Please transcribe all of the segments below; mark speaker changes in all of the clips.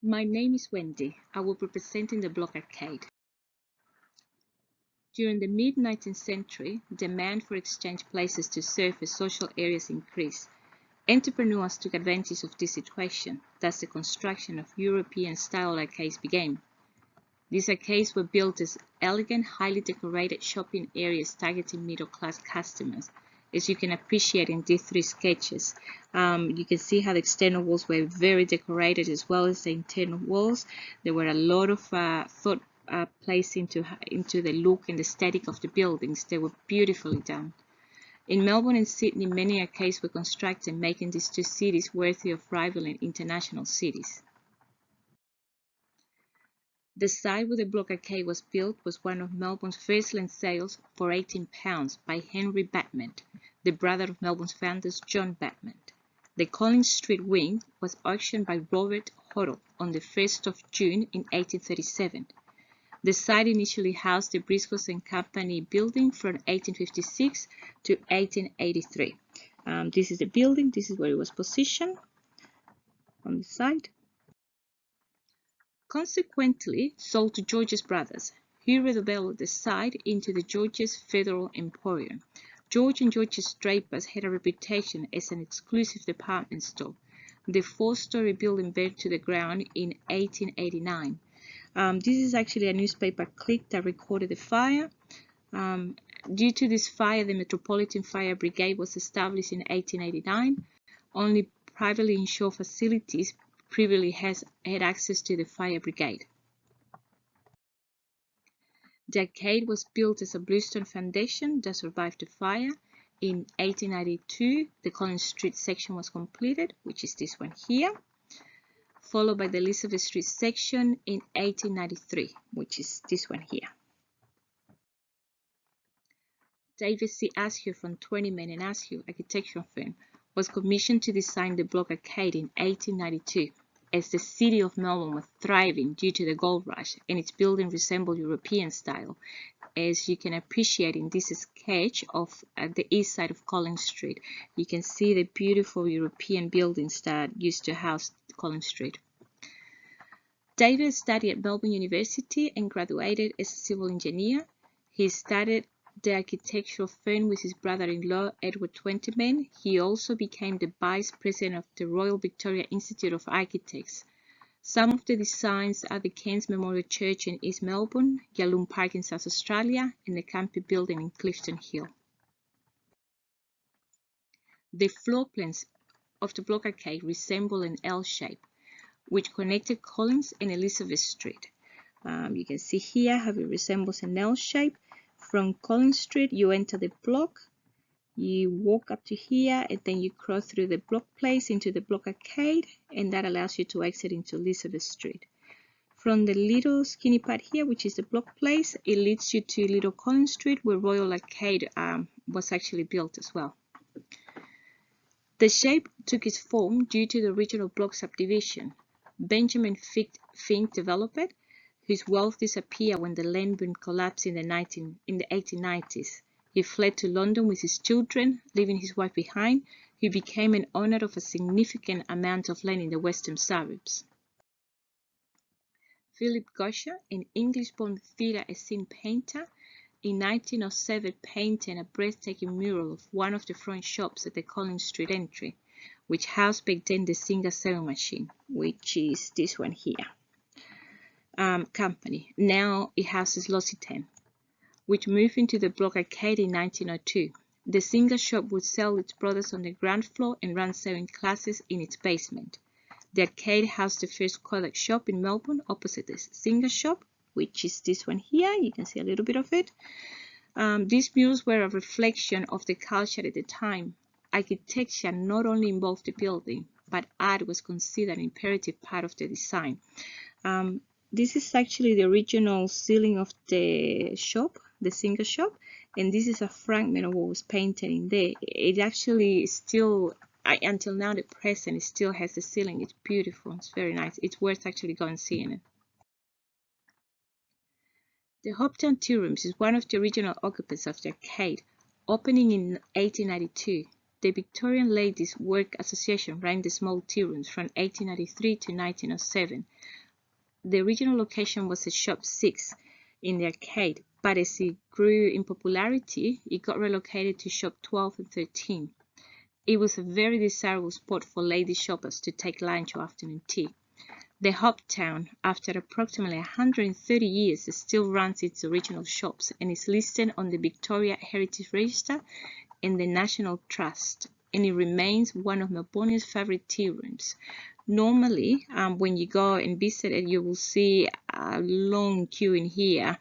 Speaker 1: My name is Wendy. I will be presenting the Block Arcade. During the mid-19th century, demand for exchange places to serve as social areas increased. Entrepreneurs took advantage of this situation, thus the construction of European-style arcades began. These arcades were built as elegant, highly decorated shopping areas targeting middle-class customers. As you can appreciate in these three sketches, you can see how the external walls were very decorated as well as the internal walls. There were a lot of thought placed into the look and the aesthetic of the buildings. They were beautifully done. In Melbourne and Sydney, many arcades were constructed, making these two cities worthy of rivaling international cities. The site where the Block Arcade was built was one of Melbourne's first land sales for £18 by Henry Batman, the brother of Melbourne's founders John Batman. The Collins Street wing was auctioned by Robert Hoddle on the 1st of June in 1837. The site initially housed the Briscoes and Company building from 1856 to 1883. This is the building, this is where it was positioned on the site. Consequently, sold to George's brothers, who redeveloped the site into the George's Federal Emporium. George and George's Drapers had a reputation as an exclusive department store. The four-story building burned to the ground in 1889. This is actually a newspaper clip that recorded the fire. Due to this fire, the Metropolitan Fire Brigade was established in 1889. Only privately insured facilities previously had access to the fire brigade. The arcade was built as a bluestone foundation that survived the fire. In 1892, the Collins Street section was completed, which is this one here, followed by the Elizabeth Street section in 1893, which is this one here. David C. Askew from 20Men and Askew architectural firm was commissioned to design the Block Arcade in 1892. As the city of Melbourne was thriving due to the gold rush and its building resembled European style, as you can appreciate in this sketch of the east side of Collins Street. You can see the beautiful European buildings that used to house Collins Street. David studied at Melbourne University and graduated as a civil engineer. He started the architectural firm with his brother-in-law Edward Twentyman. He also became the vice president of the Royal Victoria Institute of Architects. Some of the designs are the Keynes Memorial Church in East Melbourne, Yallourn Park in South Australia, and the Campi building in Clifton Hill. The floor plans of the Block Arcade resemble an L shape, which connected Collins and Elizabeth Street. You can see here how it resembles an L shape. From Collins Street, you enter the block, you walk up to here, and then you cross through the block place into the Block Arcade, and that allows you to exit into Elizabeth Street. From the little skinny part here, which is the block place, it leads you to Little Collins Street, where Royal Arcade was actually built as well. The shape took its form due to the original block subdivision. Benjamin Fink developed it, whose wealth disappeared when the land boom collapsed in the 1890s. He fled to London with his children, leaving his wife behind, who became an owner of a significant amount of land in the western suburbs. Philip Gosher, an English-born theatre and scene painter, in 1907 painted a breathtaking mural of one of the front shops at the Collins Street entry, which housed back then the Singer sewing machine, which is this one here. Company. Now it houses L'Occitane, which moved into the Block Arcade in 1902. The Singer shop would sell its products on the ground floor and run sewing classes in its basement. The arcade housed the first Kodak shop in Melbourne opposite the Singer shop, which is this one here. You can see a little bit of it. These murals were a reflection of the culture at the time. Architecture not only involved the building, but art was considered an imperative part of the design. This is actually the original ceiling of the shop, the Singer shop, and this is a fragment of what was painted in there. It actually still, until now, the present, it still has the ceiling. It's beautiful. It's very nice. It's worth actually going and seeing it. The Hoptown Tea Rooms is one of the original occupants of the arcade, opening in 1892. The Victorian Ladies' Work Association ran the small tea rooms from 1893 to 1907. The original location was at Shop 6 in the arcade, but as it grew in popularity, it got relocated to Shop 12 and 13. It was a very desirable spot for lady shoppers to take lunch or afternoon tea. The Hop Town, after approximately 130 years, still runs its original shops and is listed on the Victoria Heritage Register and the National Trust, and it remains one of Melbourne's favorite tea rooms. Normally, when you go and visit it, you will see a long queue in here,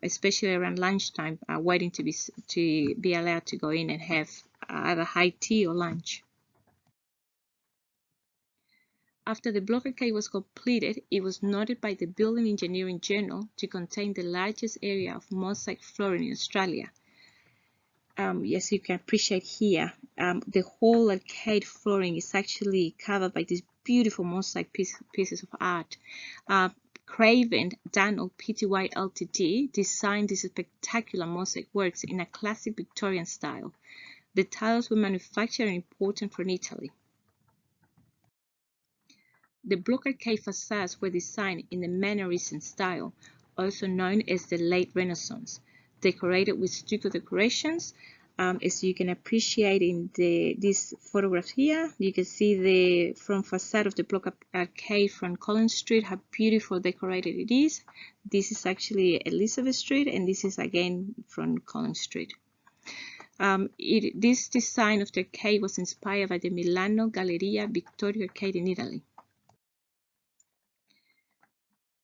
Speaker 1: especially around lunchtime, waiting to be allowed to go in and have either high tea or lunch. After the block arcade was completed, it was noted by the Building Engineering Journal to contain the largest area of mosaic flooring in Australia. Yes, you can appreciate here, the whole arcade flooring is actually covered by these beautiful mosaic pieces of art. Craven Dunn Pty Ltd designed these spectacular mosaic works in a classic Victorian style. The tiles were manufactured and imported from Italy. The block arcade facades were designed in the Mannerism style, also known as the Late Renaissance, decorated with stucco decorations. As you can appreciate in this photograph here, you can see the front facade of the block arcade from Collins Street, how beautiful decorated it is. This is actually Elizabeth Street, and this is again from Collins Street. This design of the arcade was inspired by the Milano Galleria Vittorio Arcade in Italy.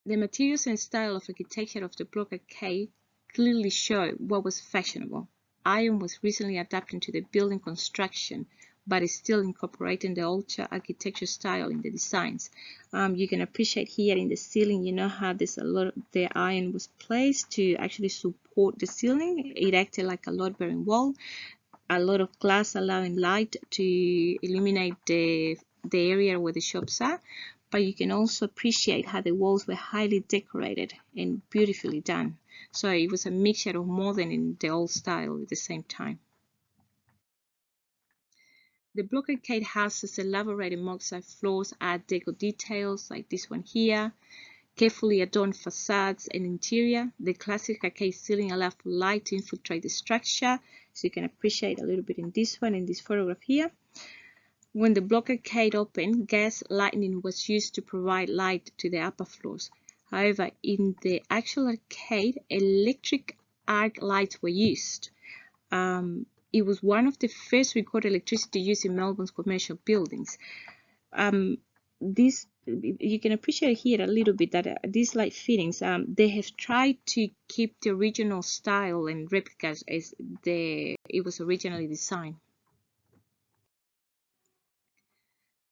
Speaker 1: The materials and style of architecture of the block arcade clearly show what was fashionable. Iron was recently adapted to the building construction, but is still incorporating the ultra architecture style in the designs. You can appreciate here in the ceiling, you know how there's a lot of the iron was placed to actually support the ceiling. It acted like a load-bearing wall. A lot of glass allowing light to illuminate the area where the shops are. But you can also appreciate how the walls were highly decorated and beautifully done. So it was a mixture of modern and the old style at the same time. The block arcade houses elaborated mosaic floors, Art Deco details like this one here, carefully adorned facades and interior. The classic arcade ceiling allowed for light to infiltrate the structure, so you can appreciate a little bit in this one, in this photograph here. When the block arcade opened, gas lighting was used to provide light to the upper floors. However, in the actual arcade, electric arc lights were used. It was one of the first recorded electricity used in Melbourne's commercial buildings. You can appreciate here a little bit that these light fittings, they have tried to keep the original style and replicas as it was originally designed.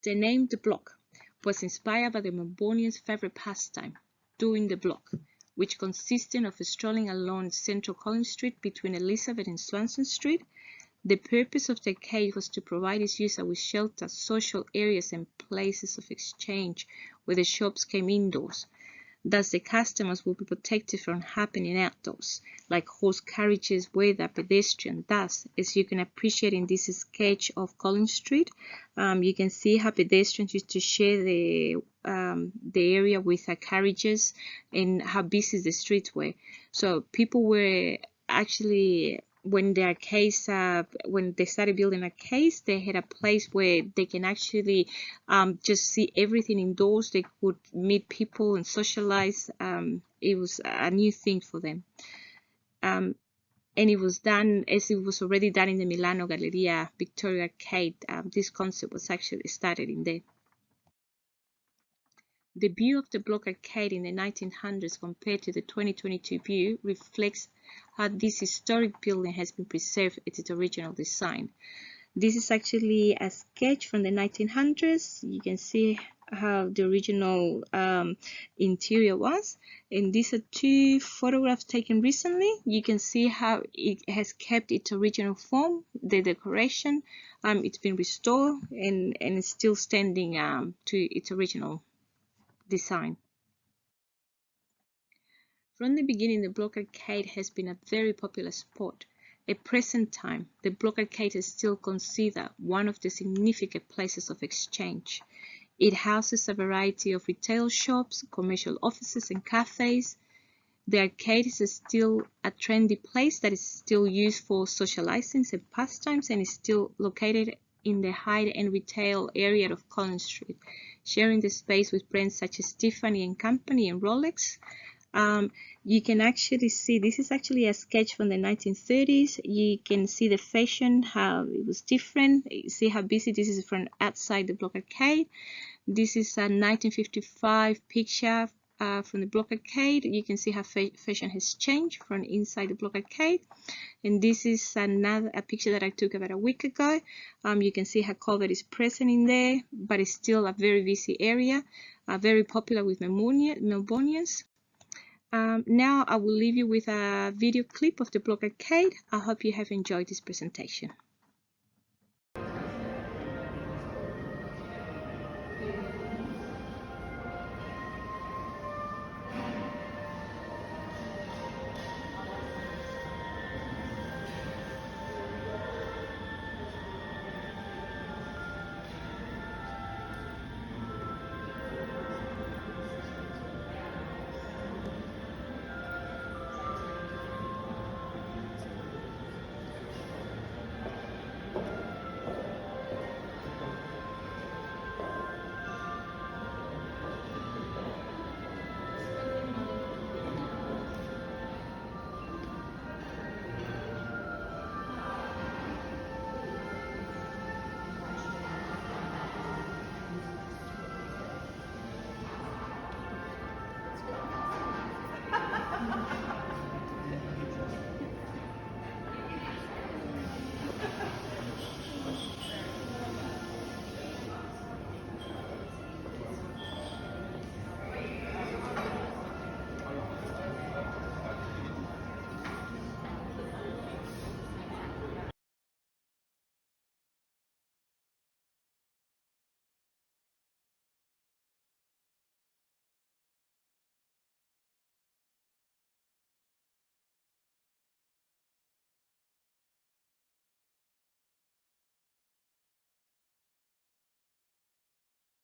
Speaker 1: The name The Block was inspired by the Melbournians' favorite pastime, doing the block, which consisted of strolling along central Collins Street between Elizabeth and Swanston Street. The purpose of the arcade was to provide its user with shelter, social areas and places of exchange where the shops came indoors. Thus, the customers will be protected from happening outdoors, like horse carriages, weather, pedestrian. Thus, as you can appreciate in this sketch of Collins Street, you can see how pedestrians used to share the area with carriages and how busy the streets were. So people were actually, when the arcades, when they started building arcades, they had a place where they can actually just see everything indoors. They could meet people and socialize. It was a new thing for them. And it was done as it was already done in the Milano Galleria Vittorio Arcade. This concept was actually started in there. The view of the block arcade in the 1900s compared to the 2022 view reflects how this historic building has been preserved at its original design. This is actually a sketch from the 1900s. You can see how the original interior was, and these are two photographs taken recently. You can see how it has kept its original form, the decoration. It's been restored and it's still standing to its original design. From the beginning, the block arcade has been a very popular spot. At present time, the Block Arcade is still considered one of the significant places of exchange. It houses a variety of retail shops, commercial offices, and cafes. The arcade is still a trendy place that is still used for socializing and pastimes, and is still located in the high-end retail area of Collins Street, sharing the space with brands such as Tiffany & Company and Rolex. You can actually see, this is actually a sketch from the 1930s. You can see the fashion, how it was different. You see how busy this is from outside the Block Arcade. This is a 1955 picture from the Block Arcade. You can see how fashion has changed from inside the Block Arcade. And this is a picture that I took about a week ago. You can see how COVID is present in there, but it's still a very busy area, very popular with Melbournians. Now I will leave you with a video clip of the Block Arcade. I hope you have enjoyed this presentation.